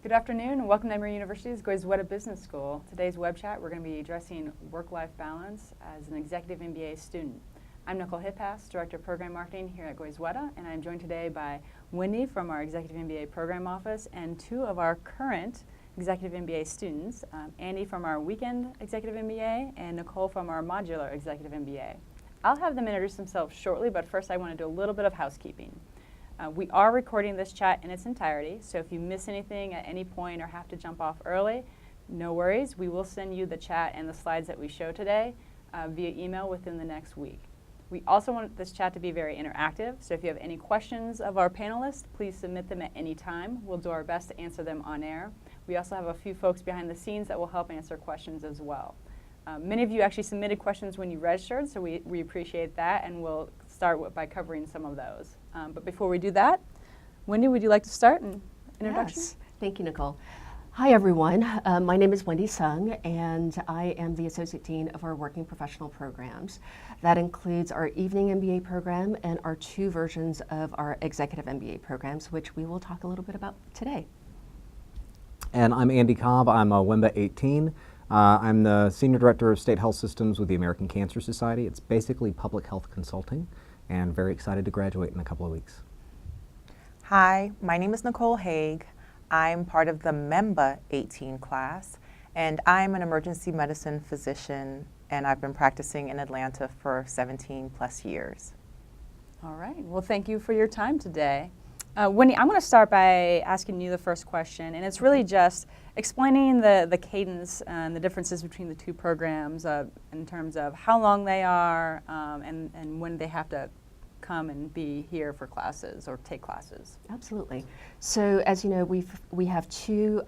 Good afternoon and welcome to Emory University's Goizueta Business School. Today's web chat, we're going to be addressing work-life balance as an Executive MBA student. I'm Nicole Hippass, Director of Program Marketing here at Goizueta, and I'm joined today by Wendy from our Executive MBA Program Office and two of our current Executive MBA students, Andy from our Weekend Executive MBA and Nicole from our Modular Executive MBA. I'll have them introduce themselves shortly, but first I want to do a little bit of housekeeping. We are recording this chat in its entirety, so if you miss anything at any point or have to jump off early, no worries. We will send you the chat and the slides that we show today via email within the next week. We also want this chat to be very interactive, so if you have any questions of our panelists, please submit them at any time. We'll do our best to answer them on air. We also have a few folks behind the scenes that will help answer questions as well. Many of you actually submitted questions when you registered, so we appreciate that, and we'll start by covering some of those. But before we do that, Wendy, would you like to start an introduction? Yes, thank you, Nicole. Hi, everyone. My name is Wendy Sung, and I am the Associate Dean of our Working Professional Programs. That includes our Evening MBA program and our two versions of our Executive MBA programs, which we will talk a little bit about today. And I'm Andy Cobb. I'm a WEMBA 18. I'm the Senior Director of State Health Systems with the American Cancer Society. It's basically public health consulting, and very excited to graduate in a couple of weeks. Hi, my name is Nicole Haig. I'm part of the MEMBA 18 class, and I'm an emergency medicine physician, and I've been practicing in Atlanta for 17 plus years. All right. Well, thank you for your time today. Wendy, I'm going to start by asking you the first question, and it's really just explaining the cadence and the differences between the two programs in terms of how long they are and when they have to come and be here for classes or take classes. Absolutely. So as you know, we have two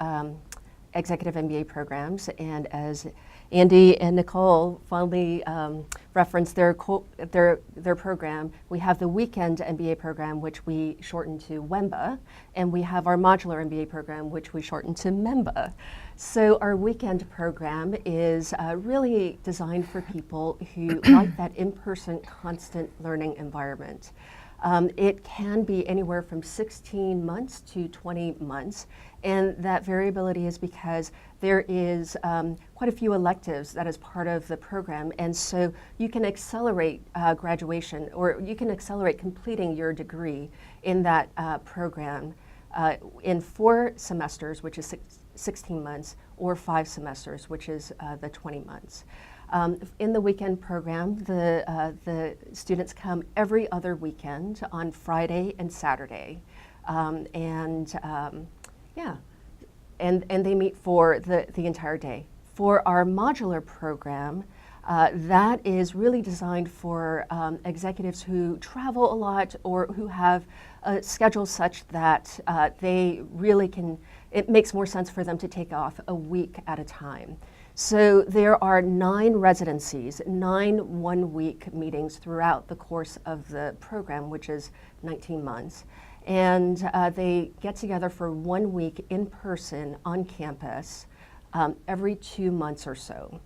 Executive MBA programs, and as Andy and Nicole fondly referenced their program, we have the Weekend MBA program, which we shorten to WEMBA, and we have our Modular MBA program, which we shorten to MEMBA. So our Weekend program is really designed for people who like that in-person constant learning environment. It can be anywhere from 16 months to 20 months, and that variability is because there is quite a few electives that is part of the program, and so you can accelerate graduation, or you can accelerate completing your degree in that program in 4 semesters, which is 16 months, or 5 semesters, which is the 20 months. In the Weekend program, the students come every other weekend on Friday and Saturday, and they meet for the entire day. For our Modular program, that is really designed for executives who travel a lot or who have a schedule such that they really can, it makes more sense for them to take off a week at a time. So there are 9 residencies, 9 one-week meetings throughout the course of the program, which is 19 months. And they get together for 1 week in person on campus every 2 months or so.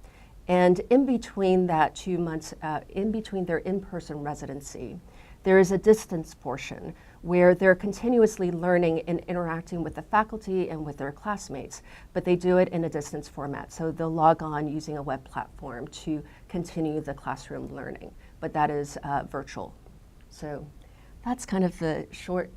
And in between that 2 months, in between their in-person residency, there is a distance portion where they're continuously learning and interacting with the faculty and with their classmates, but they do it in a distance format. So they'll log on using a web platform to continue the classroom learning, but that is virtual. So that's kind of the short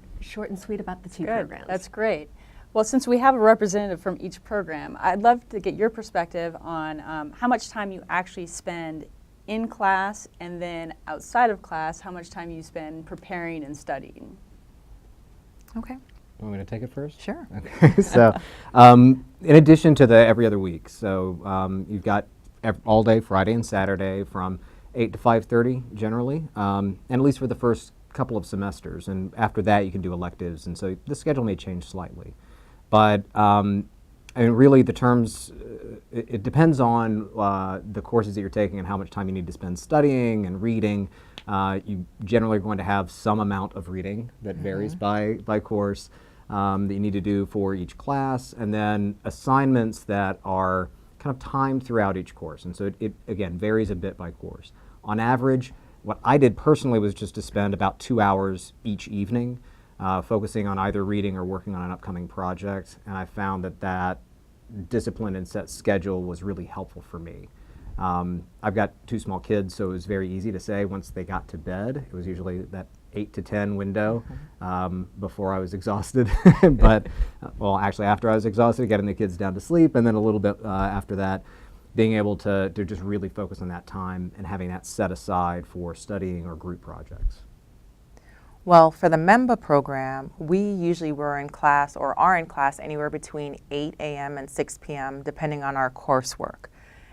and sweet about the two programs. That's great. Well, since we have a representative from each program, I'd love to get your perspective on how much time you actually spend in class, and then outside of class, how much time you spend preparing and studying. Okay. You want me to take it first? Sure. Okay. So, in addition to the every other week, so you've got all day Friday and Saturday from 8 to 5:30 generally, and at least for the first couple of semesters. And after that, you can do electives, and so the schedule may change slightly. But I mean, really, the terms, it depends on the courses that you're taking and how much time you need to spend studying and reading. You generally are going to have some amount of reading that varies by course that you need to do for each class, and then assignments that are kind of timed throughout each course. And so it again, varies a bit by course. On average, what I did personally was just to spend about 2 hours each evening focusing on either reading or working on an upcoming project. And I found that that discipline and set schedule was really helpful for me. I've got 2 small kids, so it was very easy to say once they got to bed. It was usually that 8 to 10 window before I was exhausted. But, well, actually after I was exhausted, getting the kids down to sleep, and then a little bit after that, being able to just really focus on that time and having that set aside for studying or group projects. Well, for the MEMBA program, we usually were in class or are in class anywhere between 8 a.m. and 6 p.m. depending on our coursework.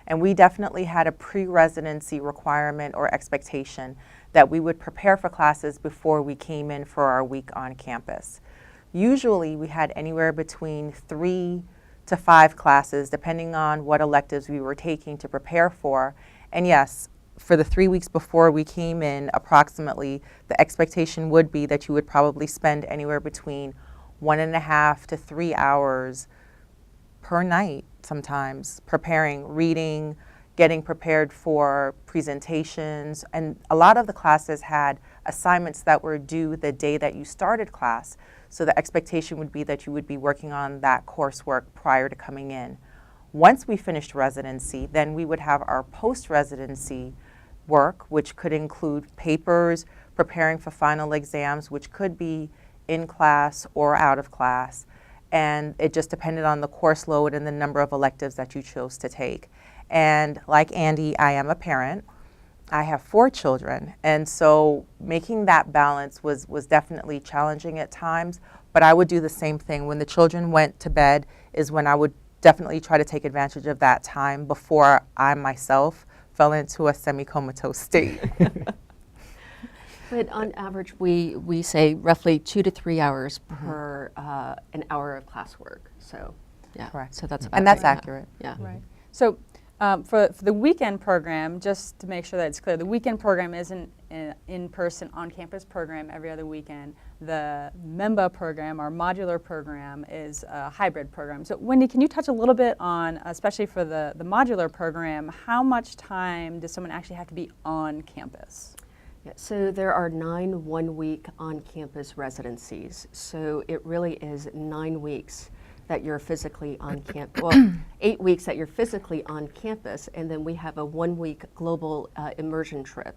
And we definitely had a pre-residency requirement or expectation that we would prepare for classes before we came in for our week on campus. Usually we had anywhere between 3 to 5 classes depending on what electives we were taking to prepare for. And yes, for the 3 weeks before we came in, approximately, the expectation would be that you would probably spend anywhere between 1.5 to 3 hours per night sometimes preparing, reading, getting prepared for presentations. And a lot of the classes had assignments that were due the day that you started class. So the expectation would be that you would be working on that coursework prior to coming in. Once we finished residency, then we would have our post-residency work, which could include papers, preparing for final exams, which could be in class or out of class. And it just depended on the course load and the number of electives that you chose to take. And like Andy, I am a parent. I have 4 children. And so making that balance was definitely challenging at times. But I would do the same thing. When the children went to bed is when I would definitely try to take advantage of that time before I myself fell into a semi-comatose state. But on average, we say roughly 2 to 3 hours per an hour of classwork. So, yeah. Correct. So that's And that's about- accurate. Yeah. Right. So for the weekend program, just to make sure that it's clear, the weekend program isn't an in-person, on-campus program every other weekend. The MEMBA program, our modular program, is a hybrid program. So Wendy, can you touch a little bit on, especially for the modular program, how much time does someone actually have to be on campus? Yeah, so there are 9 one-week on-campus residencies. So it really is 9 weeks that you're physically on campus. Well, 8 weeks that you're physically on campus, and then we have a 1-week global immersion trip.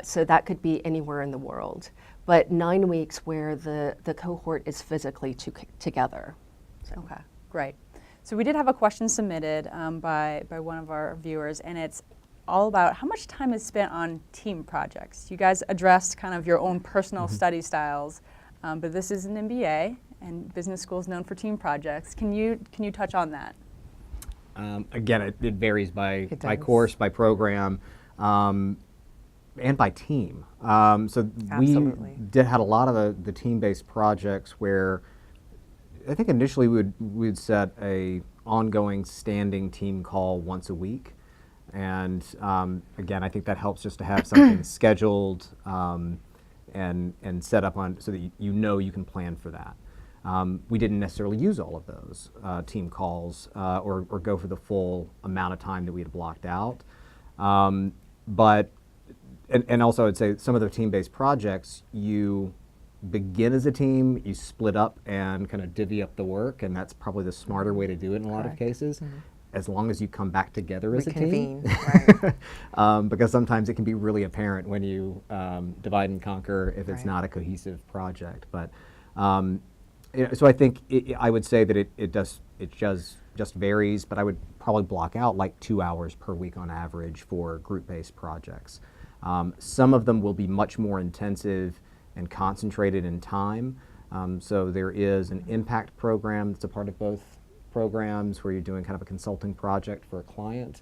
So that could be anywhere in the world. But 9 weeks where the cohort is physically together. So. Okay, great. So we did have a question submitted by one of our viewers, and it's all about how much time is spent on team projects. You guys addressed kind of your own personal study styles, but this is an MBA, and business school is known for team projects. Can you touch on that? Again, it varies by It does. course, by program, and by team. So Absolutely. we had a lot of the team-based projects where I think initially we'd set a ongoing standing team call once a week. And again, I think that helps just to have something scheduled and set up on so that you know you can plan for that. We didn't necessarily use all of those team calls or go for the full amount of time that we had blocked out. But also I'd say some of the team-based projects, you begin as a team, you split up and kind of divvy up the work, and that's probably the smarter way to do it in a lot of Correct. cases. As long as you come back together as a team. Reconvene, right. Because sometimes it can be really apparent when you divide and conquer if it's Right. not a cohesive project. But so I think I would say that it just varies, but I would probably block out like 2 hours per week on average for group-based projects. Some of them will be much more intensive and concentrated in time. So there is an impact program that's a part of both programs where you're doing kind of a consulting project for a client.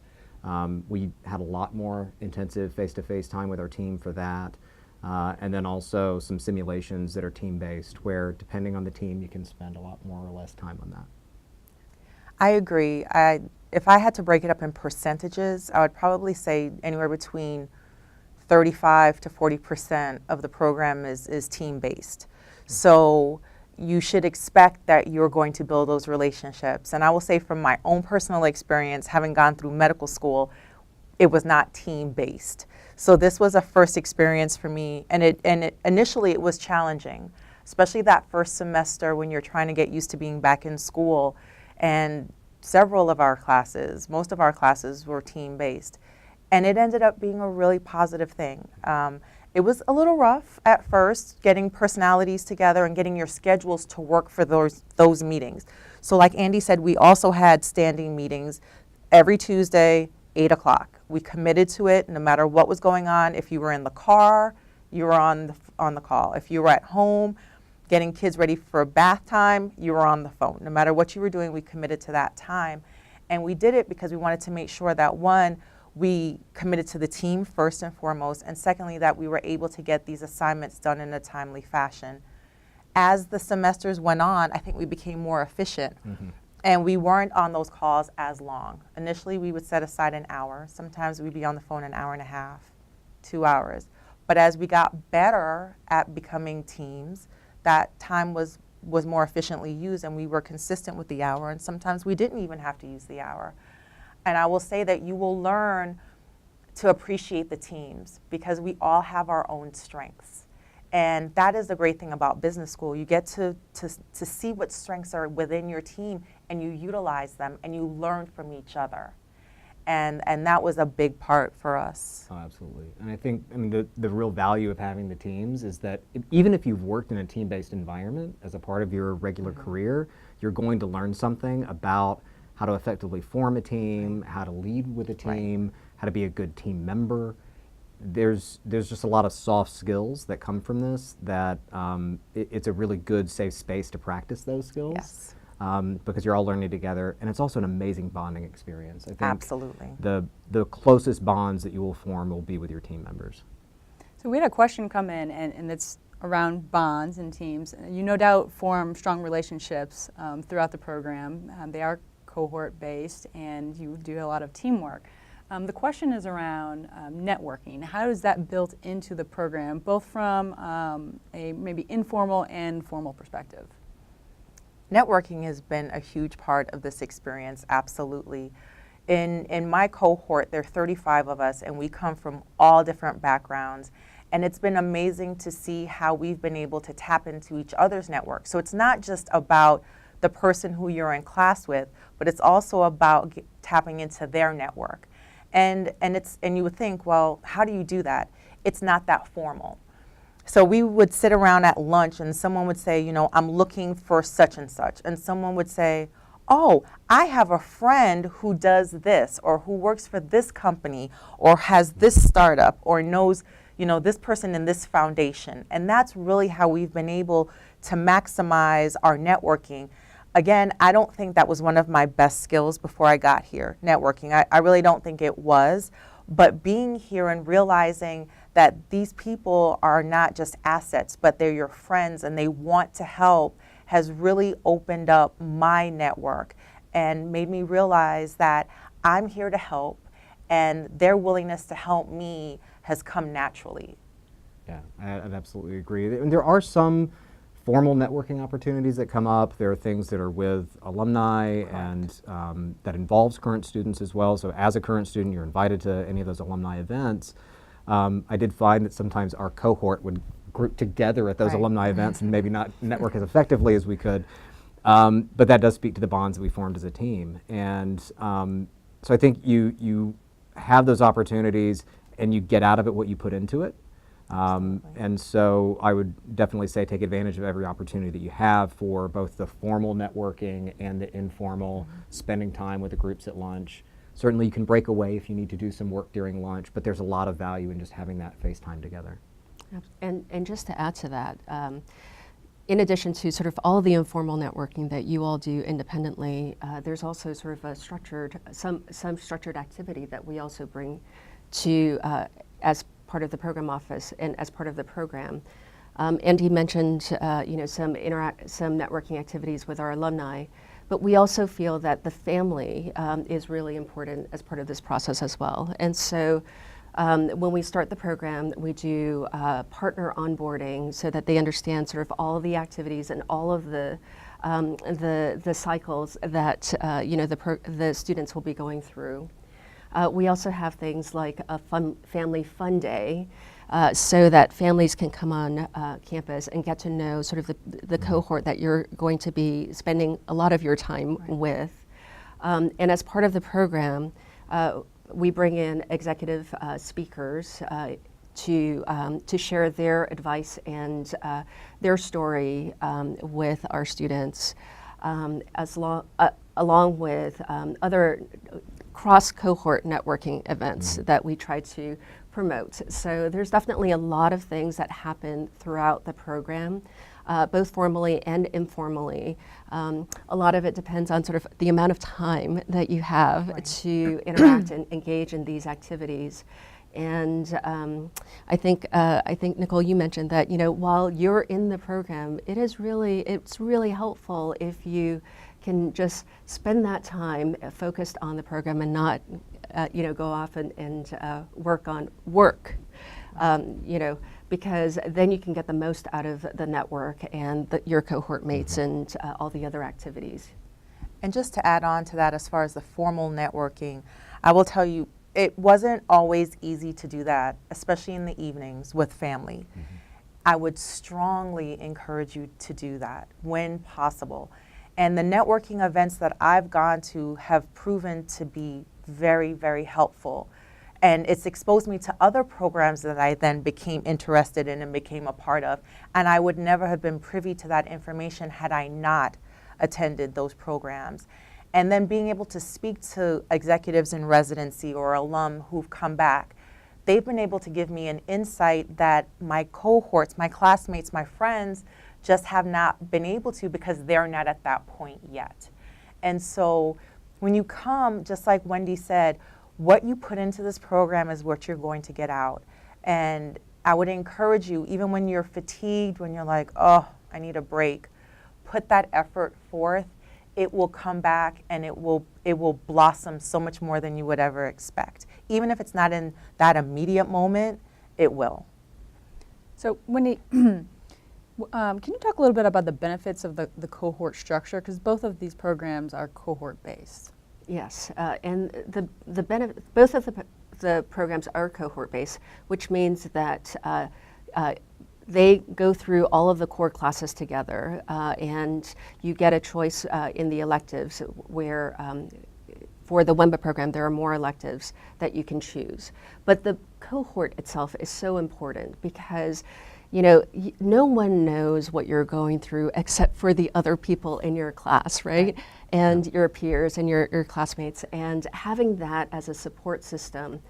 We had a lot more intensive face-to-face time with our team for that. And then also some simulations that are team-based where depending on the team you can spend a lot more or less time on that. I agree. If I had to break it up in percentages, I would probably say anywhere between 35 to 40% of the program is team-based. So you should expect that you're going to build those relationships. And I will say from my own personal experience, having gone through medical school, it was not team-based. So this was a first experience for me, and initially it was challenging especially that first semester when you're trying to get used to being back in school. And several of our classes, most of our classes were team-based. And it ended up being a really positive thing. It was a little rough at first, getting personalities together and getting your schedules to work for those meetings. So like Andy said, we also had standing meetings every Tuesday, 8 o'clock. We committed to it no matter what was going on. If you were in the car, you were on the call. If you were at home getting kids ready for bath time, you were on the phone. No matter what you were doing, we committed to that time. And we did it because we wanted to make sure that, one, we committed to the team first and foremost, and secondly, that we were able to get these assignments done in a timely fashion. As the semesters went on, I think we became more efficient, and we weren't on those calls as long. Initially, we would set aside an hour. Sometimes we'd be on the phone an hour and a half, 2 hours. But as we got better at becoming teams, that time was more efficiently used, and we were consistent with the hour, and sometimes we didn't even have to use the hour. And I will say that you will learn to appreciate the teams because we all have our own strengths. And that is the great thing about business school. You get to see what strengths are within your team, and you utilize them, and you learn from each other. And that was a big part for us. Oh, absolutely. And I think, the real value of having the teams is that even if you've worked in a team-based environment as a part of your regular career, you're going to learn something about how to effectively form a team, how to lead with a team, how to be a good team member. There's just a lot of soft skills that come from this that it's a really good, safe space to practice those skills. Yes. Because you're all learning together, and it's also an amazing bonding experience. I think Absolutely. The closest bonds that you will form will be with your team members. So we had a question come in, and it's around bonds and teams. You no doubt form strong relationships throughout the program. They are cohort-based, and you do a lot of teamwork. The question is around networking. How is that built into the program, both from a maybe informal and formal perspective? Networking has been a huge part of this experience, absolutely. In my cohort, there are 35 of us, and we come from all different backgrounds. And it's been amazing to see how we've been able to tap into each other's network. So it's not just about the person who you're in class with, but it's also about tapping into their network. And you would think, well, how do you do that? It's not that formal. So we would sit around at lunch and someone would say, I'm looking for such and such. And someone would say, oh, I have a friend who does this, or who works for this company, or has this startup, or knows, this person in this foundation. And that's really how we've been able to maximize our networking. Again, I don't think that was one of my best skills before I got here, networking. I really don't think it was. But being here and realizing that these people are not just assets, but they're your friends and they want to help has really opened up my network and made me realize that I'm here to help, and their willingness to help me has come naturally. Yeah, I'd absolutely agree. There are some formal networking opportunities that come up. There are things that are with alumni and that involves current students as well. So as a current student, you're invited to any of those alumni events. I did find that sometimes our cohort would group together at those alumni events and maybe not network as effectively as we could. But that does speak to the bonds that we formed as a team. And so I think you have those opportunities and you get out of it what you put into it. And so I would definitely say take advantage of every opportunity that you have for both the formal networking and the informal spending time with the groups at lunch. Certainly you can break away if you need to do some work during lunch, but there's a lot of value in just having that face time together. And just to add to that, in addition to sort of all the informal networking that you all do independently, there's also sort of a structured, some structured activity that we also bring to as part of the program office and as part of the program. Andy mentioned, some networking activities with our alumni, but we also feel that the family is really important as part of this process as well. And so when we start the program, we do partner onboarding so that they understand sort of all of the activities and all of the cycles that the students will be going through. We also have things like a family fun day so that families can come on campus and get to know sort of the cohort that you're going to be spending a lot of your time with. And as part of the program, we bring in executive speakers to share their advice and their story with our students, along with other cross-cohort networking events that we try to promote. So there's definitely a lot of things that happen throughout the program, both formally and informally. A lot of it depends on sort of the amount of time that you have to interact and engage in these activities. And I think Nicole, you mentioned that, you know, while you're in the program, it's really helpful if you can just spend that time focused on the program and not, you know, go off and work on work, you know, because then you can get the most out of the network and your cohort mates and all the other activities. And just to add on to that, as far as the formal networking, I will tell you, it wasn't always easy to do that, especially in the evenings with family. I would strongly encourage you to do that when possible. And the networking events that I've gone to have proven to be very, very helpful. And it's exposed me to other programs that I then became interested in and became a part of. And I would never have been privy to that information had I not attended those programs. And then being able to speak to executives in residency or alum who've come back, they've been able to give me an insight that my cohorts, my classmates, my friends just have not been able to because they're not at that point yet. And so when you come, just like Wendy said, what you put into this program is what you're going to get out. And I would encourage you, even when you're fatigued, when you're like, oh, I need a break, put that effort forth. It will come back and it will blossom so much more than you would ever expect. Even if it's not in that immediate moment, it will. So Wendy, can you talk a little bit about the benefits of the cohort structure? Because both of these programs are cohort based. Yes, and the benefit, both of the programs are cohort based, which means that they go through all of the core classes together, and you get a choice in the electives where for the WEMBA program there are more electives that you can choose. But the cohort itself is so important because, you know, no one knows what you're going through except for the other people in your class, right? And your peers and your classmates. And having that as a support system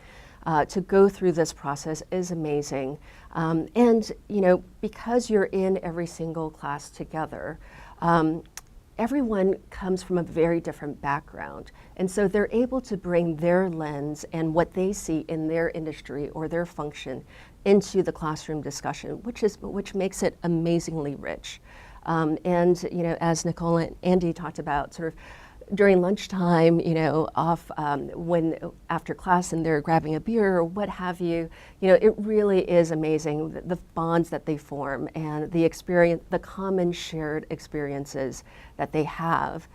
to go through this process is amazing. And, you know, because you're in every single class together, everyone comes from a very different background. And so they're able to bring their lens and what they see in their industry or their function into the classroom discussion, which makes it amazingly rich. And, you know, as Nicole and Andy talked about, sort of during lunchtime, you know, when after class and they're grabbing a beer or what have you, you know, it really is amazing the bonds that they form and the experience, the common shared experiences that they have,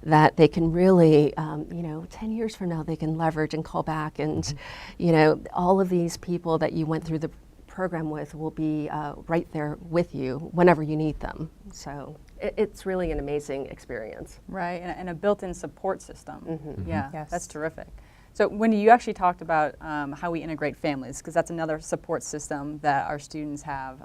that they can really, you know, 10 years from now they can leverage and call back, and you know, all of these people that you went through the program with will be right there with you whenever you need them. So it's really an amazing experience. Right, and a built-in support system. Yeah, Yes. that's terrific. So Wendy, you actually talked about how we integrate families, because that's another support system that our students have.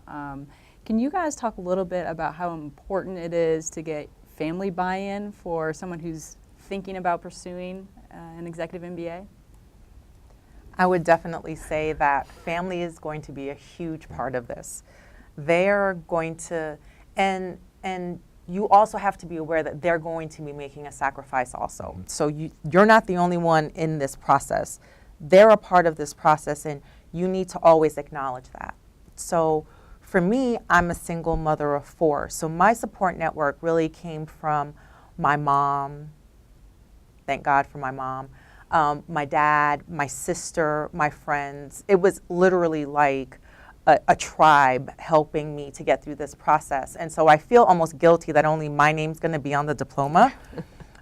Can you guys talk a little bit about how important it is to get family buy-in for someone who's thinking about pursuing an executive MBA? I would definitely say that family is going to be a huge part of this. They're going to, and you also have to be aware that they're going to be making a sacrifice also. So you're not the only one in this process. They're a part of this process, and you need to always acknowledge that. So for me, I'm a single mother of 4. So my support network really came from my mom. Thank God for my mom. My dad, my sister, my friends. It was literally like a tribe helping me to get through this process. And so I feel almost guilty that only my name's going to be on the diploma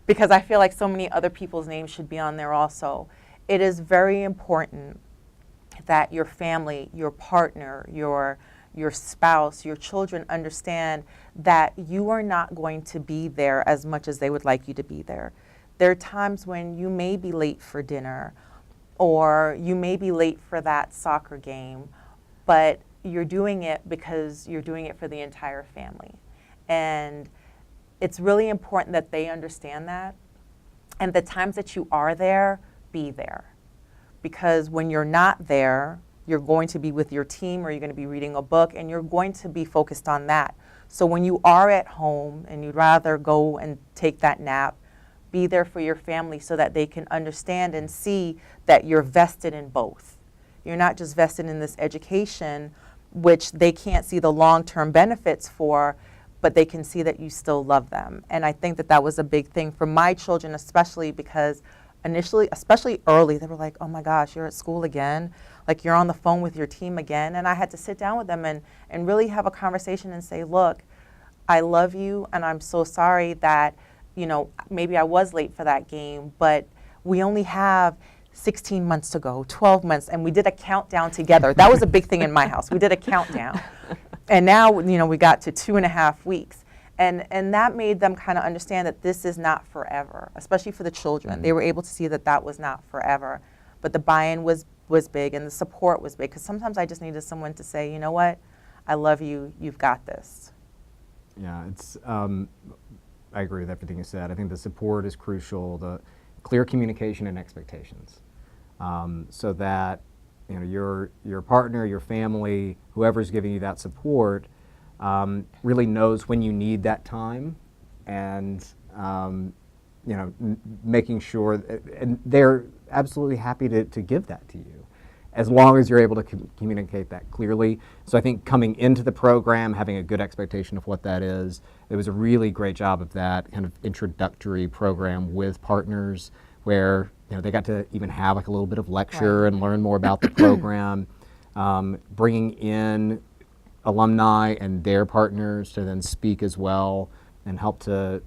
because I feel like so many other people's names should be on there also. It is very important that your family, your partner, your spouse, your children understand that you are not going to be there as much as they would like you to be there. There are times when you may be late for dinner or you may be late for that soccer game, but you're doing it because you're doing it for the entire family. And it's really important that they understand that. And the times that you are there, be there. Because when you're not there, you're going to be with your team or you're going to be reading a book and you're going to be focused on that. So when you are at home and you'd rather go and take that nap, be there for your family so that they can understand and see that you're vested in both. You're not just vested in this education, which they can't see the long-term benefits for, but they can see that you still love them. And I think that that was a big thing for my children, especially because initially, especially early, they were like, oh my gosh, you're at school again? Like you're on the phone with your team again? And I had to sit down with them and really have a conversation and say, look, I love you and I'm so sorry that, you know, maybe I was late for that game, but we only have 16 months to go, 12 months, and we did a countdown together. That was a big thing in my house. We did a countdown. And now, you know, we got to 2.5 weeks. And that made them kind of understand that this is not forever, especially for the children. They were able to see that that was not forever. But the buy-in was big and the support was big, because sometimes I just needed someone to say, you know what, I love you, you've got this. Yeah, it's, I agree with everything you said. I think the support is crucial, the clear communication and expectations, so that, you know, your partner, your family, whoever's giving you that support, really knows when you need that time, and you know, making sure and they're absolutely happy to give that to you, as long as you're able to communicate that clearly. So I think coming into the program, having a good expectation of what that is, it was a really great job of that kind of introductory program with partners, where, you know, they got to even have like a little bit of lecture and learn more about the program, bringing in alumni and their partners to then speak as well and help to,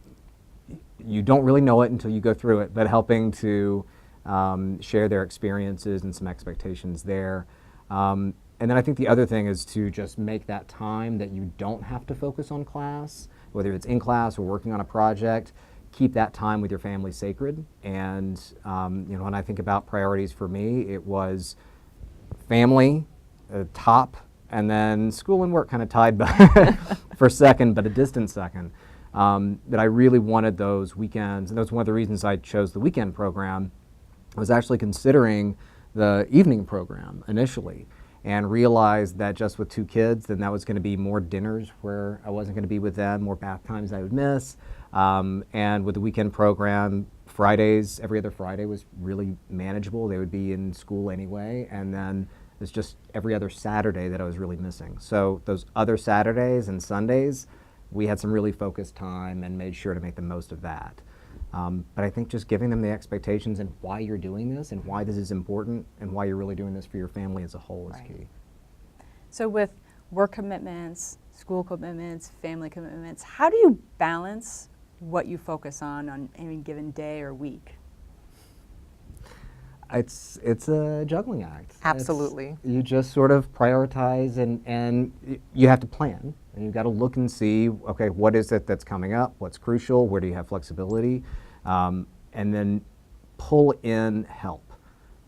you don't really know it until you go through it, but helping to share their experiences and some expectations there. And then I think the other thing is to just make that time that you don't have to focus on class, whether it's in class or working on a project, keep that time with your family sacred. And you know, when I think about priorities for me, it was family, top, and then school and work kind of tied for second, but a distant second. That I really wanted those weekends, and that was one of the reasons I chose the weekend program. I was actually considering the evening program initially, and realized that just with 2 kids, then that was going to be more dinners where I wasn't going to be with them, more bath times I would miss. And with the weekend program, Fridays, every other Friday was really manageable. They would be in school anyway, and then it's just every other Saturday that I was really missing. So those other Saturdays and Sundays, we had some really focused time and made sure to make the most of that. But I think just giving them the expectations and why you're doing this and why this is important and why you're really doing this for your family as a whole is key. So with work commitments, school commitments, family commitments, how do you balance what you focus on any given day or week? It's a juggling act. Absolutely. You just sort of prioritize, and you have to plan, and you've got to look and see, okay, what is it that's coming up, what's crucial, where do you have flexibility, and then pull in help.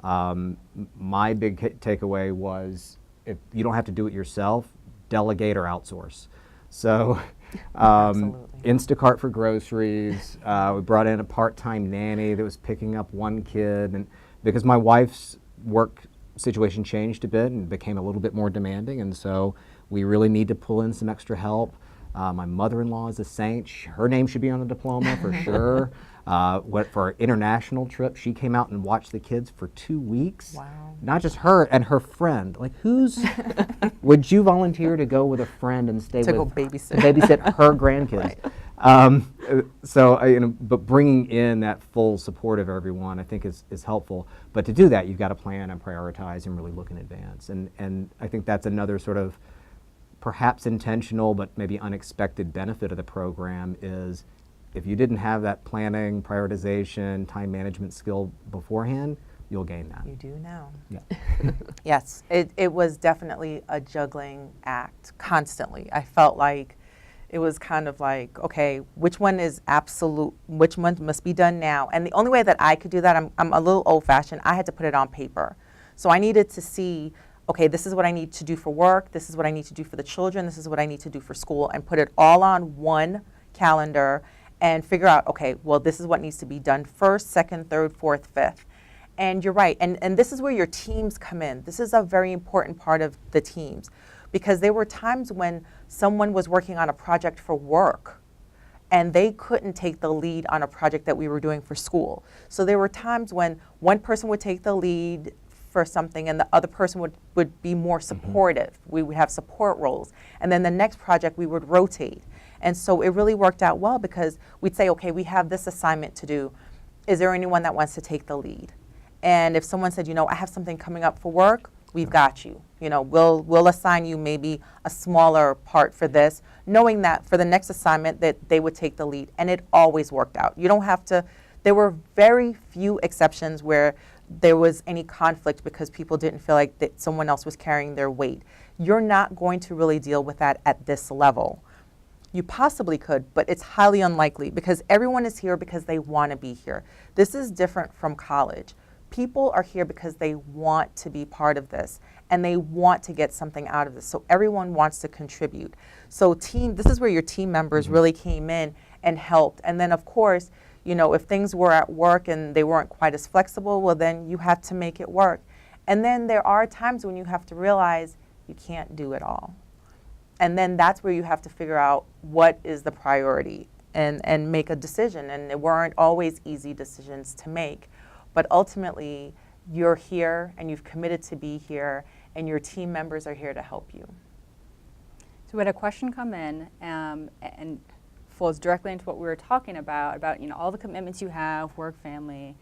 My big takeaway was, if you don't have to do it yourself, delegate or outsource. So Instacart for groceries, we brought in a part-time nanny that was picking up 1 kid, and because my wife's work situation changed a bit and became a little bit more demanding, and so we really need to pull in some extra help. My mother-in-law is a saint. Her name should be on the diploma for sure. For our international trip, she came out and watched the kids for 2 weeks. Wow. Not just her and her friend. Like, would you volunteer to go with a friend and stay to with go babysit. babysit her grandkids? Right. But bringing in that full support of everyone, I think is helpful. But to do that, you've got to plan and prioritize and really look in advance. And I think that's another sort of perhaps intentional but maybe unexpected benefit of the program is, if you didn't have that planning, prioritization, time management skill beforehand, you'll gain that. You do now. Yeah. Yes, it was definitely a juggling act constantly. I felt like it was kind of like, okay, which one is absolute, which one must be done now? And the only way that I could do that, I'm a little old fashioned, I had to put it on paper. So I needed to see, okay, this is what I need to do for work, this is what I need to do for the children, this is what I need to do for school, and put it all on one calendar and figure out, okay, well, this is what needs to be done first, second, third, fourth, fifth. And you're right, and this is where your teams come in. This is a very important part of the teams, because there were times when someone was working on a project for work and they couldn't take the lead on a project that we were doing for school. So there were times when one person would take the lead for something and the other person would be more supportive. We would have support roles. And then the next project we would rotate. And so it really worked out well, because we'd say, okay, we have this assignment to do. Is there anyone that wants to take the lead? And if someone said, I have something coming up for work, we've got you. We'll assign you maybe a smaller part for this, knowing that for the next assignment that they would take the lead. And it always worked out. You don't have to, there were very few exceptions where there was any conflict because people didn't feel like that someone else was carrying their weight. You're not going to really deal with that at this level. You possibly could, but it's highly unlikely, because everyone is here because they want to be here. This is different from college. People are here because they want to be part of this and they want to get something out of this. So everyone wants to contribute. So this is where your team members really came in and helped. And then of course, if things were at work and they weren't quite as flexible, well then you had to make it work. And then there are times when you have to realize you can't do it all. And then that's where you have to figure out what is the priority and make a decision. And it weren't always easy decisions to make. But ultimately, you're here and you've committed to be here, and your team members are here to help you. So we had a question come in and flows directly into what we were talking about all the commitments you have, work, family,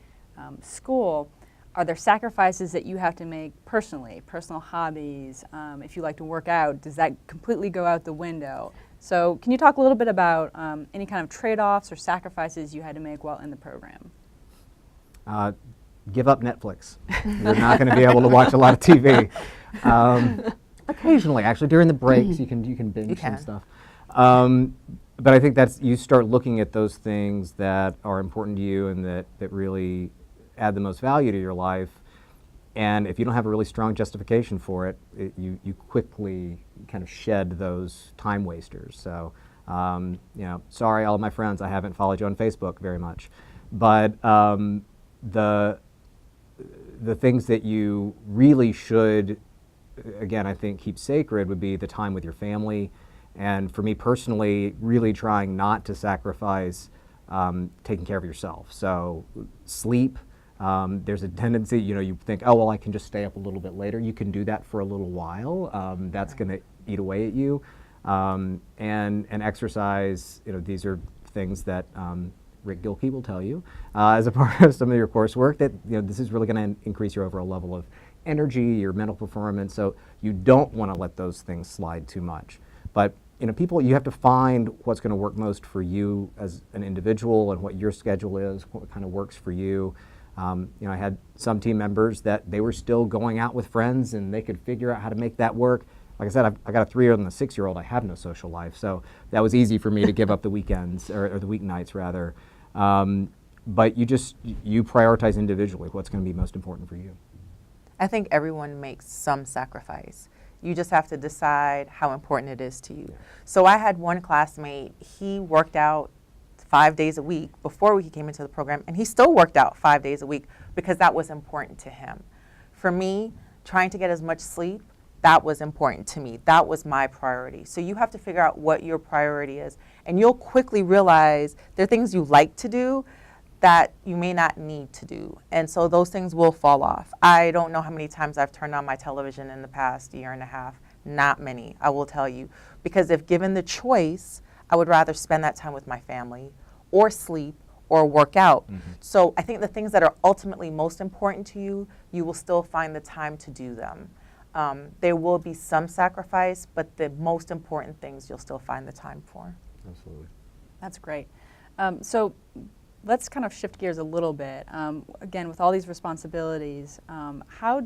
school. Are there sacrifices that you have to make personally, personal hobbies? If you like to work out, does that completely go out the window? So can you talk a little bit about any kind of trade-offs or sacrifices you had to make while in the program? Give up Netflix. You're not going to be able to watch a lot of TV. Occasionally, actually, during the breaks, you can binge some stuff. But I think you start looking at those things that are important to you and that really add the most value to your life. And if you don't have a really strong justification for it, you quickly kind of shed those time wasters. So, sorry, all of my friends, I haven't followed you on Facebook very much. But the things that you really should, again, I think keep sacred would be the time with your family. And for me personally, really trying not to sacrifice taking care of yourself. So sleep, there's a tendency, you think, oh, well, I can just stay up a little bit later. You can do that for a little while. That's going to eat away at you. And exercise, these are things that Rick Gilkey will tell you as a part of some of your coursework that this is really going to increase your overall level of energy, your mental performance. So you don't want to let those things slide too much. But you have to find what's going to work most for you as an individual and what your schedule is, what kind of works for you. I had some team members that they were still going out with friends and they could figure out how to make that work. Like I said, I got a 3-year-old and a 6-year-old. I have no social life, so that was easy for me to give up the weekends or the weeknights rather. But you prioritize individually what's going to be most important for you. I think everyone makes some sacrifice. You just have to decide how important it is to you. So I had one classmate, he worked out 5 days a week before he came into the program, and he still worked out 5 days a week because that was important to him. For me, trying to get as much sleep, that was important to me. That was my priority. So you have to figure out what your priority is, and you'll quickly realize there are things you like to do that you may not need to do. And so those things will fall off. I don't know how many times I've turned on my television in the past year and a half. Not many, I will tell you. Because if given the choice, I would rather spend that time with my family or sleep or work out. Mm-hmm. So I think the things that are ultimately most important to you, you will still find the time to do them. There will be some sacrifice, but the most important things you'll still find the time for. Absolutely. That's great. So let's kind of shift gears a little bit. Again, with all these responsibilities, how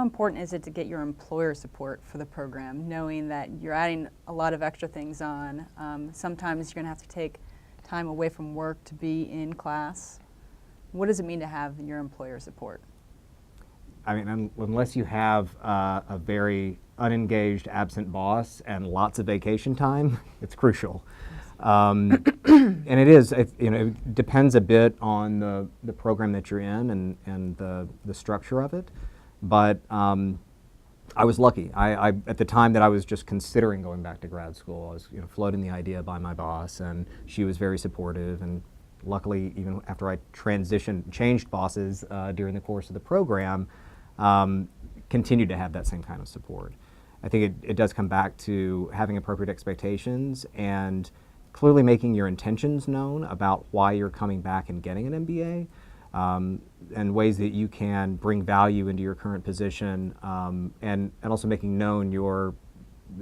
important is it to get your employer support for the program, knowing that you're adding a lot of extra things on? Sometimes you're going to have to take time away from work to be in class. What does it mean to have your employer support? I mean, unless you have a very unengaged, absent boss and lots of vacation time, it's crucial. And it is, it depends a bit on the program that you're in and the structure of it. But I was lucky. I at the time that I was just considering going back to grad school, I was floating the idea by my boss, and she was very supportive. And luckily, even after I changed bosses during the course of the program, continued to have that same kind of support. I think it does come back to having appropriate expectations and clearly making your intentions known about why you're coming back and getting an MBA, and ways that you can bring value into your current position, and also making known your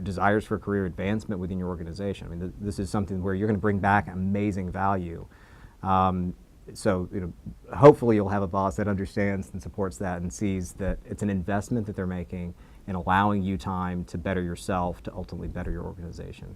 desires for career advancement within your organization. I mean, this is something where you're going to bring back amazing value. So hopefully you'll have a boss that understands and supports that and sees that it's an investment that they're making in allowing you time to better yourself to ultimately better your organization.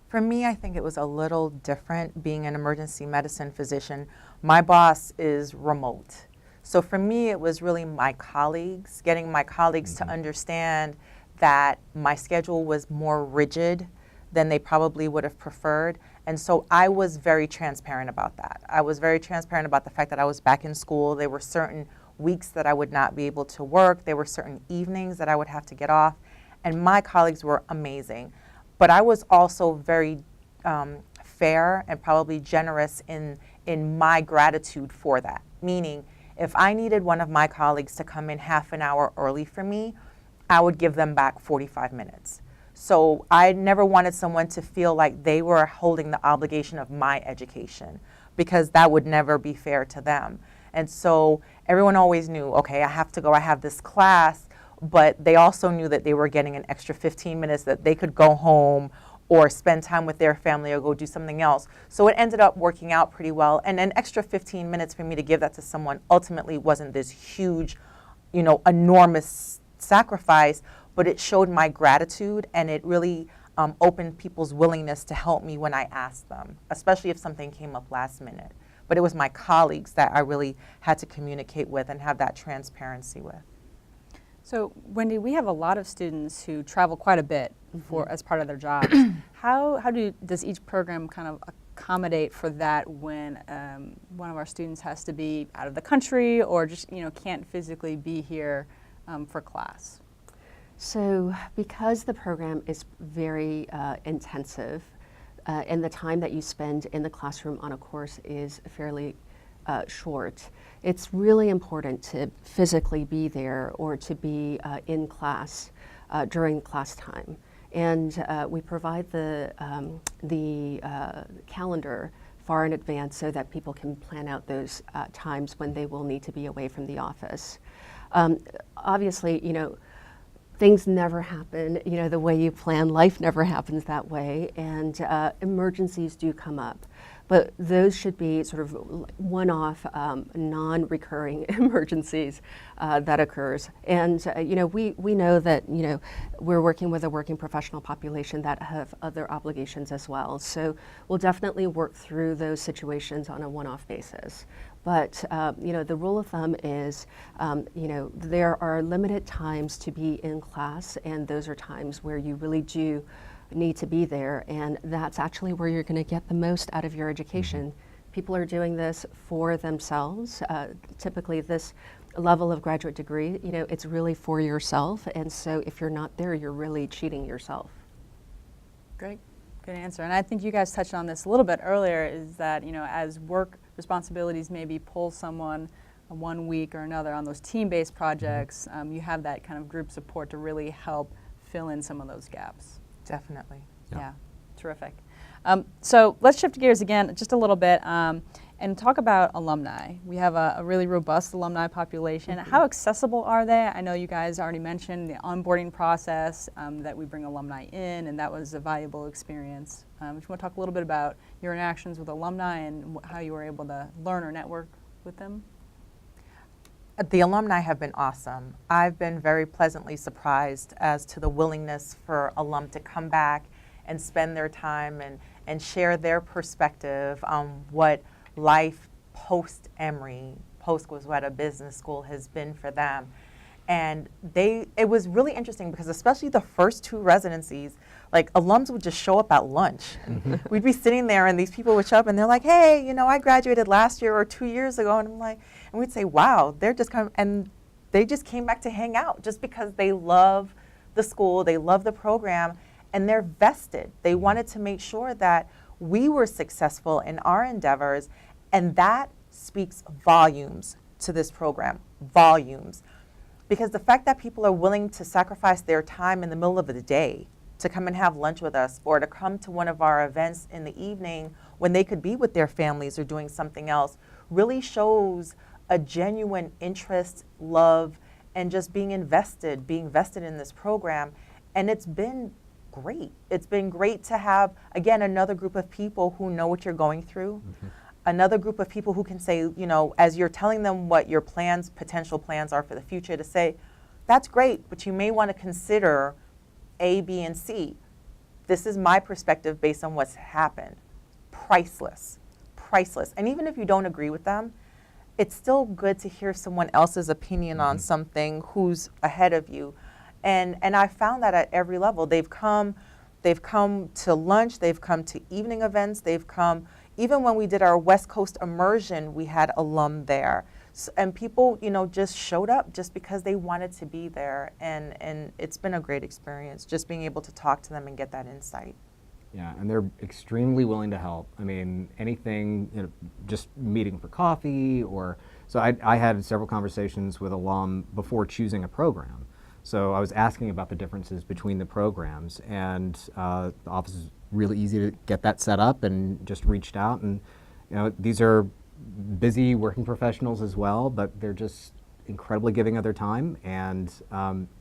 For me, I think it was a little different being an emergency medicine physician. My boss is remote. So for me, it was really my colleagues, getting my colleagues to understand that my schedule was more rigid than they probably would have preferred. And so I was very transparent about that. I was very transparent about the fact that I was back in school. There were certain weeks that I would not be able to work. There were certain evenings that I would have to get off. And my colleagues were amazing. But I was also very fair and probably generous in my gratitude for that. Meaning, if I needed one of my colleagues to come in half an hour early for me, I would give them back 45 minutes. So I never wanted someone to feel like they were holding the obligation of my education, because that would never be fair to them. And so everyone always knew, okay, I have to go, I have this class, but they also knew that they were getting an extra 15 minutes that they could go home or spend time with their family or go do something else. So it ended up working out pretty well. And an extra 15 minutes for me to give that to someone ultimately wasn't this huge, enormous sacrifice, but it showed my gratitude, and it really opened people's willingness to help me when I asked them, especially if something came up last minute. But it was my colleagues that I really had to communicate with and have that transparency with. So, Wendy, we have a lot of students who travel quite a bit as part of their jobs. How does each program kind of accommodate for that when one of our students has to be out of the country or just can't physically be here for class? So because the program is very intensive, and the time that you spend in the classroom on a course is fairly short, it's really important to physically be there or to be in class during class time. And we provide the calendar far in advance so that people can plan out those times when they will need to be away from the office. Obviously, things never happen, the way you plan. Life never happens that way, and emergencies do come up. But those should be sort of one-off, non-recurring emergencies that occurs. And we know that we're working with a working professional population that have other obligations as well. So we'll definitely work through those situations on a one-off basis. But the rule of thumb is, there are limited times to be in class, and those are times where you really do need to be there, and that's actually where you're going to get the most out of your education. People are doing this for themselves. Typically, this level of graduate degree, it's really for yourself, and so if you're not there, you're really cheating yourself. Great. Good answer. And I think you guys touched on this a little bit earlier, is that, as work responsibilities maybe pull someone one week or another on those team-based projects, you have that kind of group support to really help fill in some of those gaps. Definitely. Yeah, terrific. So let's shift gears again just a little bit. And talk about alumni. We have a really robust alumni population. How accessible are they? I know you guys already mentioned the onboarding process, that we bring alumni in, and that was a valuable experience. If you want to talk a little bit about your interactions with alumni and how you were able to learn or network with them. The alumni have been awesome. I've been very pleasantly surprised as to the willingness for alum to come back and spend their time and share their perspective on what life post-Emory, post-Goizueta Business School has been for them. And it was really interesting because especially the first 2 residencies, like alums would just show up at lunch. We'd be sitting there and these people would show up and they're like, hey, you know, I graduated last year or 2 years ago. And I'm like, and we'd say, wow, they're just coming, and they just came back to hang out just because they love the school, they love the program, and they're vested. They wanted to make sure that we were successful in our endeavors, and that speaks volumes to this program, volumes. Because the fact that people are willing to sacrifice their time in the middle of the day to come and have lunch with us or to come to one of our events in the evening when they could be with their families or doing something else really shows a genuine interest, love, and just being vested in this program. And it's been great. It's been great to have, again, another group of people who know what you're going through. Another group of people who can say, you know, as you're telling them what your plans, potential plans are for the future, to say, that's great, but you may want to consider A, B, and C. This is my perspective based on what's happened. Priceless, priceless. And even if you don't agree with them, it's still good to hear someone else's opinion on something who's ahead of you. And I found that at every level. They've come to lunch, they've come to evening events, they've come, even when we did our West Coast immersion, we had alum there. And people, you know, just showed up just because they wanted to be there. And it's been a great experience, just being able to talk to them and get that insight. Yeah, and they're extremely willing to help. I mean, anything, you know, just meeting for coffee or, so I had several conversations with alum before choosing a program. So I was asking about the differences between the programs, and the office is really easy to get that set up, and just reached out. And you know, these are busy working professionals as well, but they're just incredibly giving of their time. And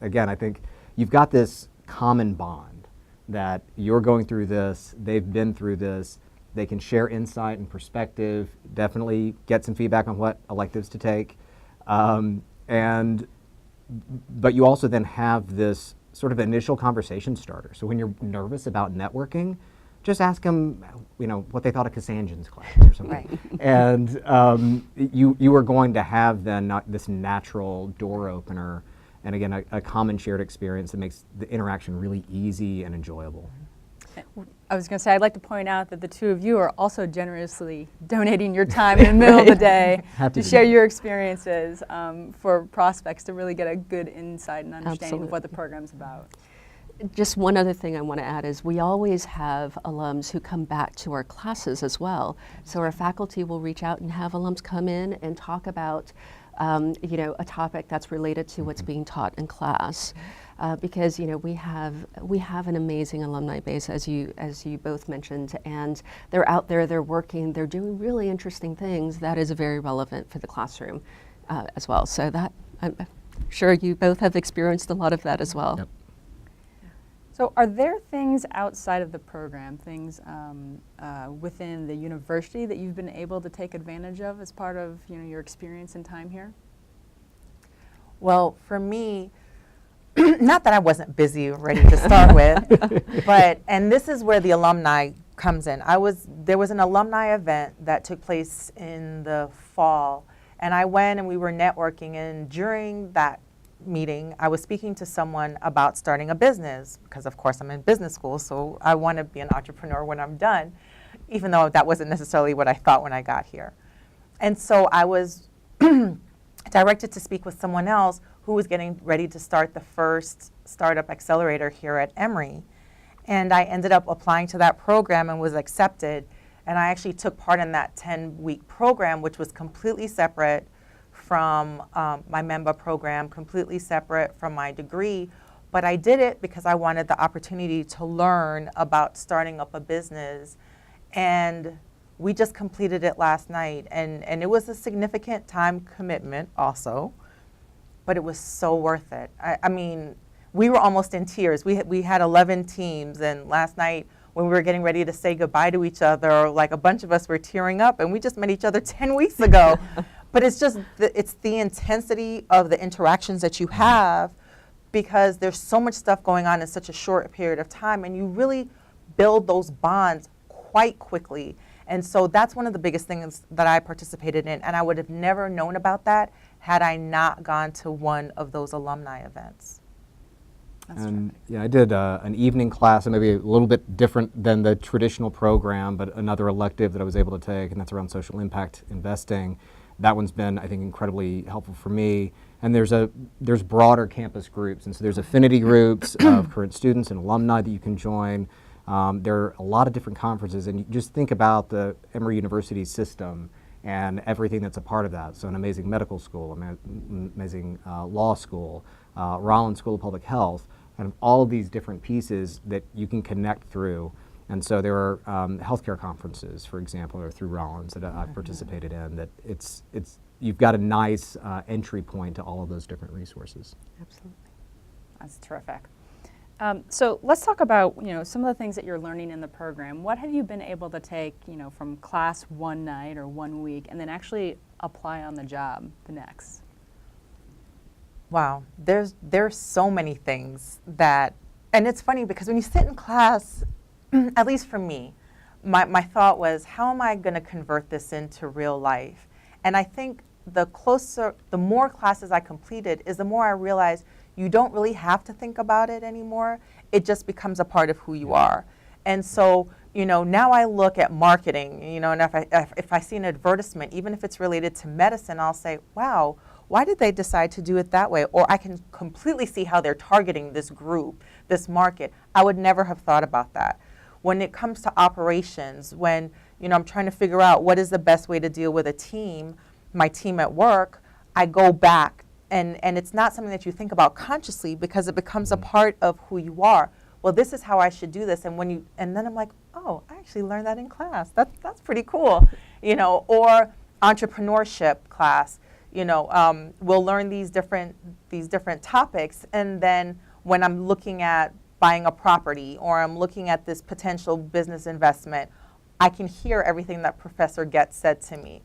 again, I think you've got this common bond that you're going through this, they've been through this, they can share insight and perspective, definitely get some feedback on what electives to take. But you also then have this sort of initial conversation starter. So when you're nervous about networking, just ask them, you know, what they thought of Cassandra's class or something. Right. And you are going to have then this natural door opener, and again, a common shared experience that makes the interaction really easy and enjoyable. I was going to say, I'd like to point out that the two of you are also generously donating your time in the middle of the day to share your experiences for prospects to really get a good insight and understanding of what the program's about. Just one other thing I want to add is we always have alums who come back to our classes as well. So our faculty will reach out and have alums come in and talk about you know, a topic that's related to what's being taught in class. Because you know, we have an amazing alumni base, as you both mentioned, and they're out there, they're working, they're doing really interesting things that is very relevant for the classroom as well. So that, I'm sure you both have experienced a lot of that as well. Yep. So are there things outside of the program, things within the university that you've been able to take advantage of as part of, you know, your experience and time here? Well, for me, not that I wasn't busy or ready to start with, but, and this is where the alumni comes in. There was an alumni event that took place in the fall, and I went and we were networking, and during that meeting, I was speaking to someone about starting a business, because of course I'm in business school, so I want to be an entrepreneur when I'm done, even though that wasn't necessarily what I thought when I got here. And so I was directed to speak with someone else who was getting ready to start the first startup accelerator here at Emory. And I ended up applying to that program and was accepted. And I actually took part in that 10-week program, which was completely separate from my MEMBA program, completely separate from my degree. But I did it because I wanted the opportunity to learn about starting up a business. And We just completed it last night, and it was a significant time commitment also, but it was so worth it. I mean, we were almost in tears. We had 11 teams, and last night when we were getting ready to say goodbye to each other, like a bunch of us were tearing up, and we just met each other 10 weeks ago. But it's just, it's the intensity of the interactions that you have, because there's so much stuff going on in such a short period of time, and you really build those bonds quite quickly. And so that's one of the biggest things that I participated in, and I would have never known about that had I not gone to one of those alumni events. That's And terrific. yeah, I did an evening class, and maybe a little bit different than the traditional program, but another elective that I was able to take, and that's around social impact investing. That one's been, I think, incredibly helpful for me. And there's broader campus groups, and so there's affinity groups of current students and alumni that you can join. There are a lot of different conferences, and you just think about the Emory University system and everything that's a part of that. So an amazing medical school, amazing law school, Rollins School of Public Health, and all of these different pieces that you can connect through. And so there are healthcare conferences, for example, or through Rollins that I've participated in. That you've got a nice entry point to all of those different resources. Absolutely. That's terrific. So let's talk about some of the things that you're learning in the program. What have you been able to take from class one night or 1 week and then actually apply on the job the next? Wow, there's so many things that, and it's funny because when you sit in class, at least for me, my thought was, how am I going to convert this into real life? And I think the more classes I completed is the more I realized you don't really have to think about it anymore. It just becomes a part of who you are. And so, now I look at marketing, and if I see an advertisement, even if it's related to medicine, I'll say, wow, why did they decide to do it that way? Or I can completely see how they're targeting this group, this market. I would never have thought about that. When it comes to operations, when I'm trying to figure out what is the best way to deal with a team, my team at work, I go back, and it's not something that you think about consciously because it becomes a part of who you are. Well, this is how I should do this, and then I'm like, oh, I actually learned that in class. That's pretty cool, Or entrepreneurship class, we'll learn these different topics, and then when I'm looking at buying a property or I'm looking at this potential business investment, I can hear everything that Professor Getz said to me.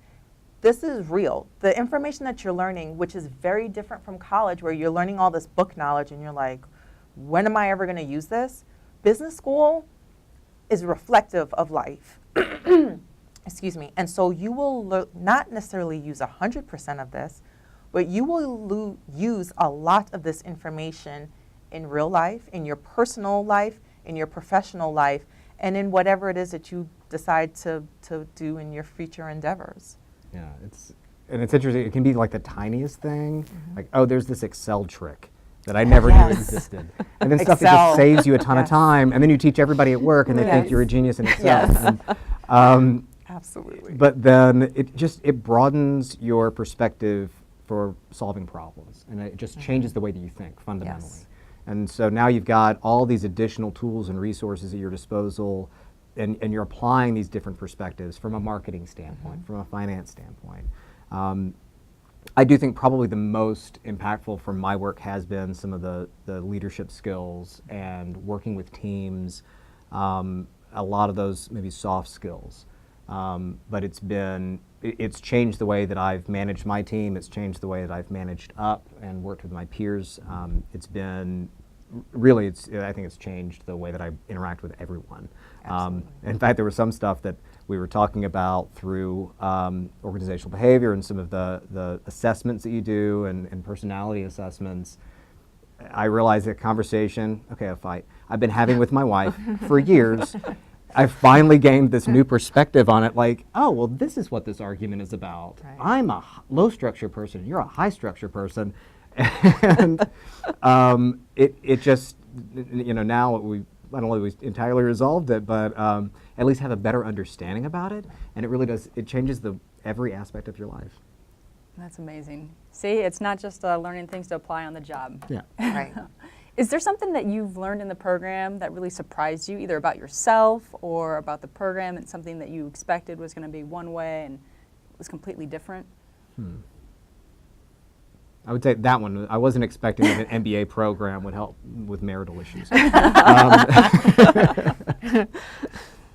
This is real. The information that you're learning, which is very different from college where you're learning all this book knowledge and you're like, when am I ever going to use this? Business school is reflective of life. Excuse me. And so you will not necessarily use 100% of this, but you will use a lot of this information in real life, in your personal life, in your professional life, and in whatever it is that you decide to do in your future endeavors. Yeah, it's interesting. It can be like the tiniest thing, like, oh, there's this Excel trick that I never knew existed. And then stuff that Excel. just saves you a ton of time, and then you teach everybody at work and they think you're a genius in Excel. Yes. And, Absolutely. but then it broadens your perspective for solving problems, and it just changes the way that you think fundamentally. Yes. And so now you've got all these additional tools and resources at your disposal, and you're applying these different perspectives from a marketing standpoint, from a finance standpoint. I do think probably the most impactful from my work has been some of the leadership skills and working with teams, a lot of those maybe soft skills. But it's changed the way that I've managed my team. It's changed the way that I've managed up and worked with my peers. It's been really, I think it's changed the way that I interact with everyone. In fact, there was some stuff that we were talking about through organizational behavior and some of the assessments that you do and personality assessments. I realized that conversation, a fight, I've been having with my wife for years. I've finally gained this new perspective on it, like, oh, well, this is what this argument is about. Right. I'm a low structure person, you're a high structure person. And it just, now we not only we entirely resolved it, but at least have a better understanding about it. And it really does, it changes every aspect of your life. That's amazing. See, it's not just learning things to apply on the job. Yeah. Right. Is there something that you've learned in the program that really surprised you, either about yourself or about the program, and something that you expected was going to be one way and was completely different? I would say that one. I wasn't expecting that an MBA program would help with marital issues.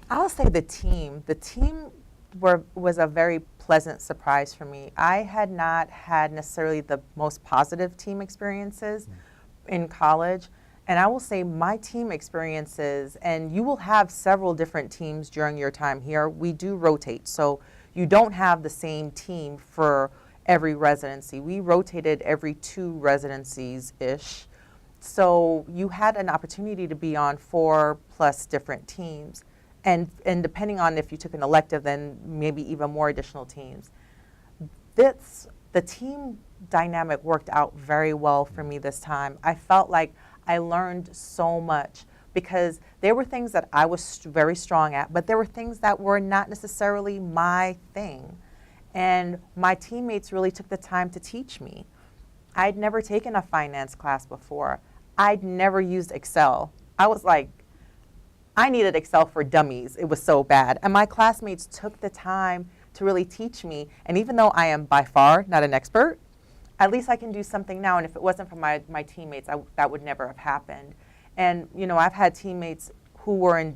I'll say the team. The team was a very pleasant surprise for me. I had not had necessarily the most positive team experiences in college. And I will say my team experiences, and you will have several different teams during your time here. We do rotate, so you don't have the same team for every residency. We rotated every 2 residencies-ish. So you had an opportunity to be on 4+ different teams. And depending on if you took an elective, then maybe even more additional teams. The team dynamic worked out very well for me this time. I felt like I learned so much because there were things that I was very strong at, but there were things that were not necessarily my thing. And my teammates really took the time to teach me. I'd never taken a finance class before. I'd never used Excel. I was like, I needed Excel for dummies. It was so bad. And my classmates took the time to really teach me. And even though I am by far not an expert, at least I can do something now. And if it wasn't for my teammates, that would never have happened. And, you know, I've had teammates who were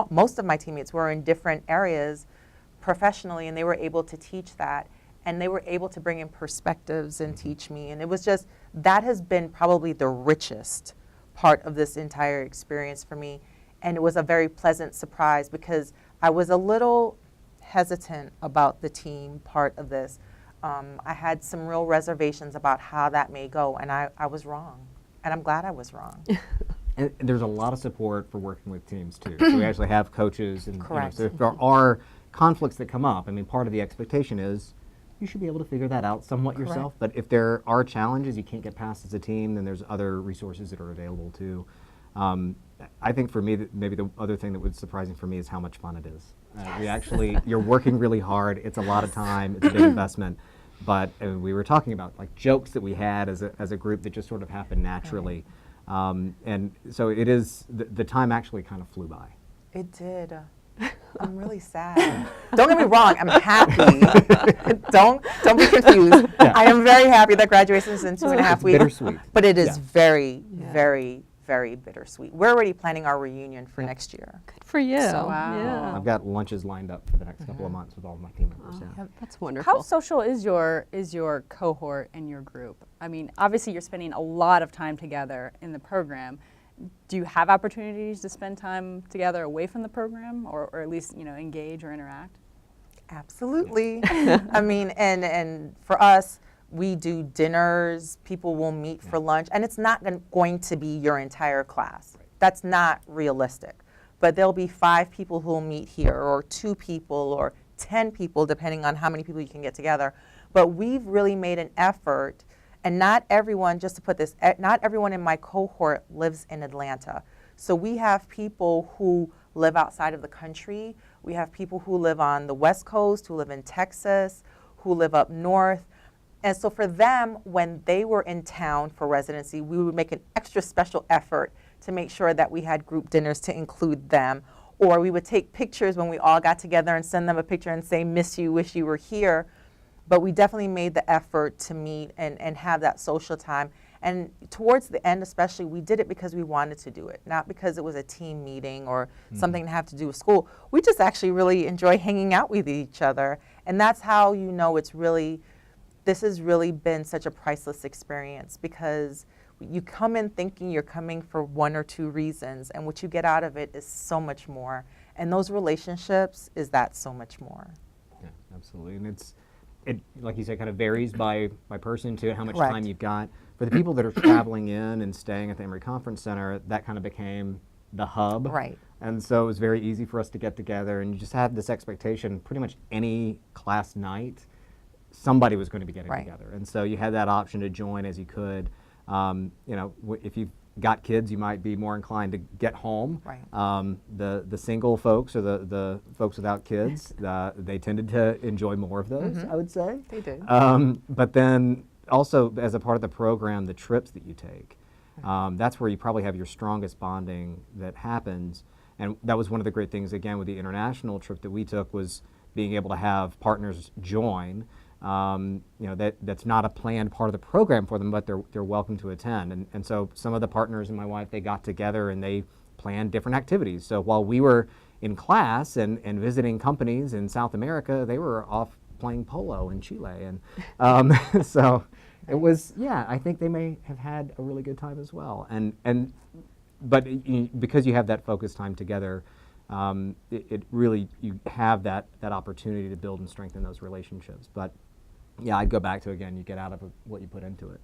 most of my teammates were in different areas professionally, and they were able to teach that. And they were able to bring in perspectives and teach me. And it was just, that has been probably the richest part of this entire experience for me. And it was a very pleasant surprise because I was a little hesitant about the team part of this. I had some real reservations about how that may go, and I was wrong. And I'm glad I was wrong. And there's a lot of support for working with teams too. So we actually have coaches, and Correct. So if there are conflicts that come up, I mean, part of the expectation is you should be able to figure that out somewhat Correct. yourself. But if there are challenges you can't get past as a team, then there's other resources that are available too. I think for me, maybe the other thing that was surprising for me is how much fun it is. We actually, you're working really hard. It's a lot of time. It's a big investment. But we were talking about like jokes that we had as a group that just sort of happened naturally. And so it is, the time actually kind of flew by. It did. I'm really sad. Don't get me wrong, I'm happy. Don't be confused. Yeah. I am very happy that graduation is in 2.5 It's weeks. bittersweet. But it is Yeah. very, very, very bittersweet. We're already planning our reunion for next year. Good for you. So, wow. Yeah. I've got lunches lined up for the next couple of months with all of my team members. Yeah. That's wonderful. How social is your cohort and your group? I mean, obviously you're spending a lot of time together in the program. Do you have opportunities to spend time together away from the program, or at least, you know, engage or interact? Absolutely. I mean, and for us, we do dinners, people will meet for lunch, and it's not going to be your entire class. That's not realistic. But there'll be 5 people who will meet here, or 2 people, or 10 people, depending on how many people you can get together. But we've really made an effort, and not everyone, just to put this, not everyone in my cohort lives in Atlanta. So we have people who live outside of the country. We have people who live on the West Coast, who live in Texas, who live up north. And so for them, when they were in town for residency, we would make an extra special effort to make sure that we had group dinners to include them. Or we would take pictures when we all got together and send them a picture and say, miss you, wish you were here. But we definitely made the effort to meet and have that social time. And towards the end especially, we did it because we wanted to do it, not because it was a team meeting or something to have to do with school. We just actually really enjoy hanging out with each other. And that's how you know this has really been such a priceless experience, because you come in thinking you're coming for 1 or 2 reasons, and what you get out of it is so much more. And those relationships is that so much more. Yeah, absolutely. And it, like you said, kind of varies by person too, how much Correct. time you've got. For the people that are traveling in and staying at the Emory Conference Center, that kind of became the hub. Right. And so it was very easy for us to get together, and you just had this expectation, pretty much any class night, somebody was going to be getting Right. together. And so you had that option to join as you could. You know, if you've got kids, you might be more inclined to get home. Right. The single folks, or the folks without kids, they tended to enjoy more of those, I would say. They did. But then also, as a part of the program, the trips that you take. That's where you probably have your strongest bonding that happens. And that was one of the great things, again, with the international trip that we took, was being able to have partners join. That's not a planned part of the program for them, but they're welcome to attend. And so some of the partners and my wife, they got together and they planned different activities. So while we were in class and visiting companies in South America, they were off playing polo in Chile. And so it was, I think they may have had a really good time as well. But because you have that focused time together, it really, you have that opportunity to build and strengthen those relationships. But yeah, I'd go back to, again, you get out of what you put into it.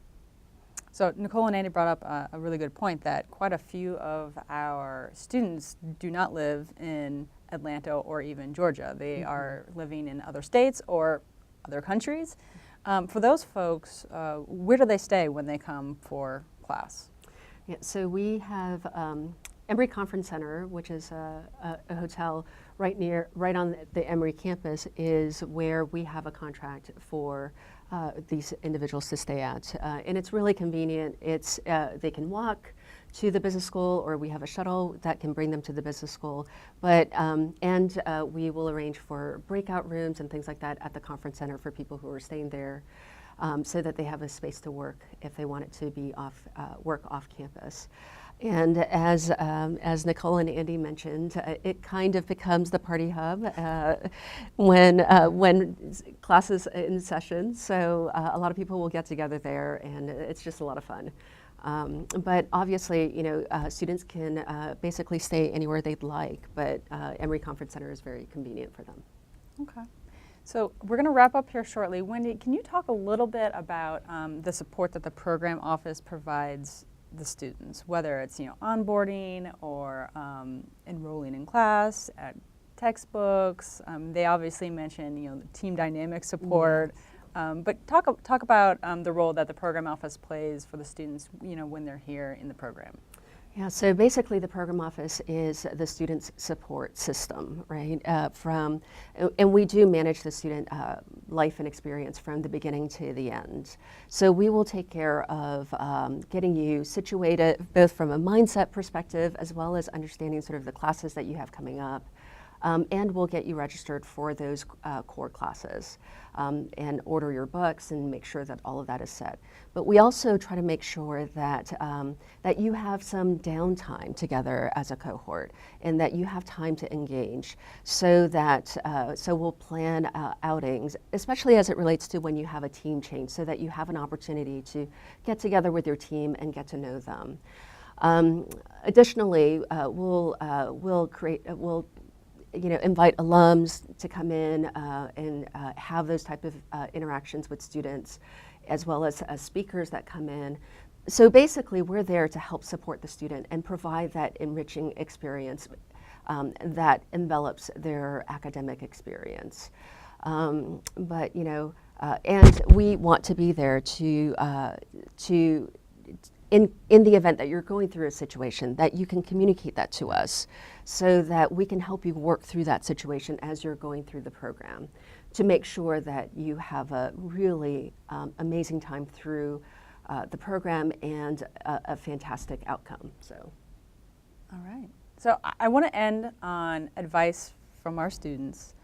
So Nicole and Andy brought up a really good point that quite a few of our students do not live in Atlanta or even Georgia. They are living in other states or other countries. For those folks, where do they stay when they come for class? Yeah, so we have Emory Conference Center, which is a hotel right on the Emory campus, is where we have a contract for these individuals to stay at. And it's really convenient. They can walk to the business school, or we have a shuttle that can bring them to the business school. But we will arrange for breakout rooms and things like that at the conference center for people who are staying there, so that they have a space to work if they want it to be work off campus. And as Nicole and Andy mentioned, it kind of becomes the party hub when classes in session. So a lot of people will get together there, and it's just a lot of fun. But obviously, students can basically stay anywhere they'd like, but Emory Conference Center is very convenient for them. Okay. So we're going to wrap up here shortly. Wendy, can you talk a little bit about the support that the program office provides the students, whether it's onboarding or enrolling in class, textbooks? They obviously mentioned the team dynamic support. Yes. But talk about the role that the program office plays for the students when they're here in the program. Yeah, so basically the program office is the student's support system, right? And we do manage the student life and experience from the beginning to the end. So we will take care of getting you situated, both from a mindset perspective as well as understanding sort of the classes that you have coming up. And we'll get you registered for those core classes and order your books and make sure that all of that is set. But we also try to make sure that that you have some downtime together as a cohort and that you have time to engage, so that so we'll plan outings, especially as it relates to when you have a team change, so that you have an opportunity to get together with your team and get to know them. Additionally, we'll invite alums to come in and have those type of interactions with students, as well as speakers that come in. So basically, we're there to help support the student and provide that enriching experience that envelops their academic experience. And we want to be there to in the event that you're going through a situation, that you can communicate that to us, so that we can help you work through that situation as you're going through the program, to make sure that you have a really amazing time through the program and a fantastic outcome. So, all right. So I want to end on advice from our students.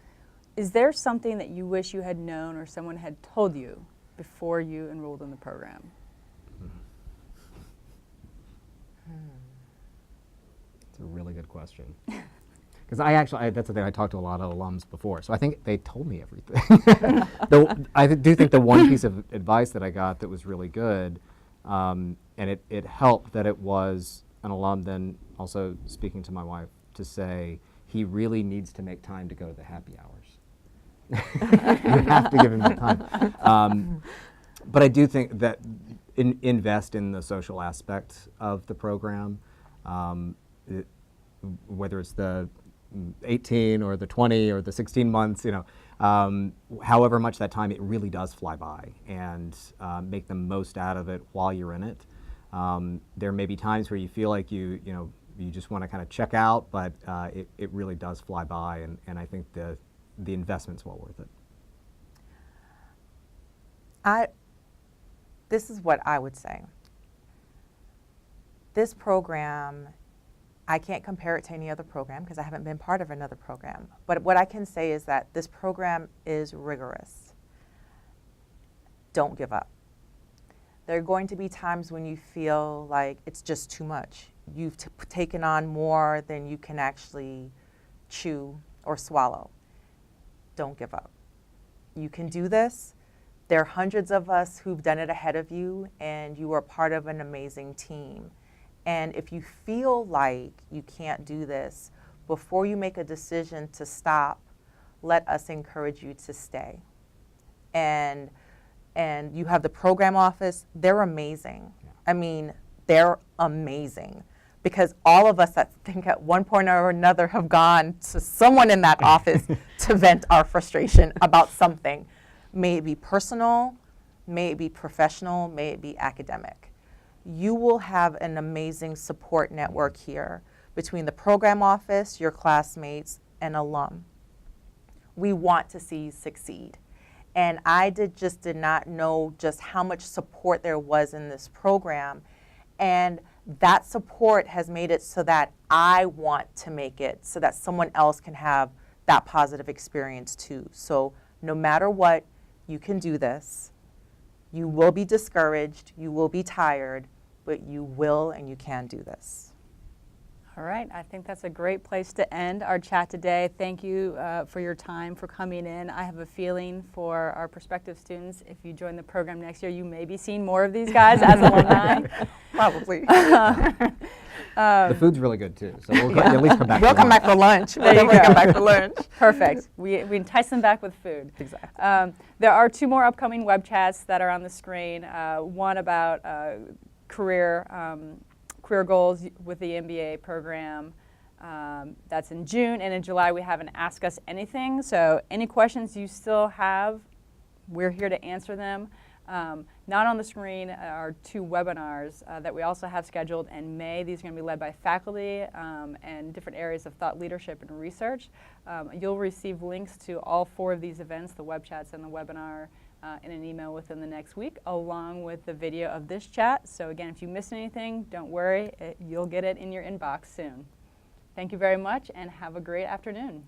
Is there something that you wish you had known or someone had told you before you enrolled in the program? It's a really good question. Because that's the thing, I talked to a lot of alums before, so I think they told me everything. Though I do think the one piece of advice that I got that was really good, and it helped that it was an alum then also speaking to my wife to say, he really needs to make time to go to the happy hours. You have to give him the time. But I do think that invest in the social aspect of the program, whether it's the 18 or the 20 or the 16 months, however much that time, it really does fly by, and make the most out of it while you're in it. There may be times where you feel like you just want to kind of check out, but it really does fly by, and I think the investment's well worth it. This is what I would say. This program, I can't compare it to any other program because I haven't been part of another program. But what I can say is that this program is rigorous. Don't give up. There are going to be times when you feel like it's just too much. You've taken on more than you can actually chew or swallow. Don't give up. You can do this. There are hundreds of us who've done it ahead of you, and you are part of an amazing team. And if you feel like you can't do this, before you make a decision to stop, let us encourage you to stay. And you have the program office. They're amazing. Yeah. I mean, they're amazing. Because all of us, I think at one point or another, have gone to someone in that office to vent our frustration about something. May it be personal, may it be professional, may it be academic. You will have an amazing support network here between the program office, your classmates, and alum. We want to see you succeed. And I did not know just how much support there was in this program. And that support has made it so that I want to make it so that someone else can have that positive experience too. So no matter what, you can do this. You will be discouraged, you will be tired, but you will and you can do this. All right, I think that's a great place to end our chat today. Thank you for your time, for coming in. I have a feeling for our prospective students, if you join the program next year, you may be seeing more of these guys as alumni. Probably. The food's really good too, so we'll at least come back. We'll come back for lunch. We'll definitely come back for lunch. Perfect. We entice them back with food. Exactly. There are 2 more upcoming web chats that are on the screen. One about career goals with the MBA program. That's in June, and in July we have an Ask Us Anything. So any questions you still have, we're here to answer them. Not on the screen are 2 webinars that we also have scheduled in May. These are going to be led by faculty and different areas of thought leadership and research. You'll receive links to all 4 of these events, the web chats and the webinar, in an email within the next week, along with the video of this chat. So again, if you missed anything, don't worry, you'll get it in your inbox soon. Thank you very much and have a great afternoon.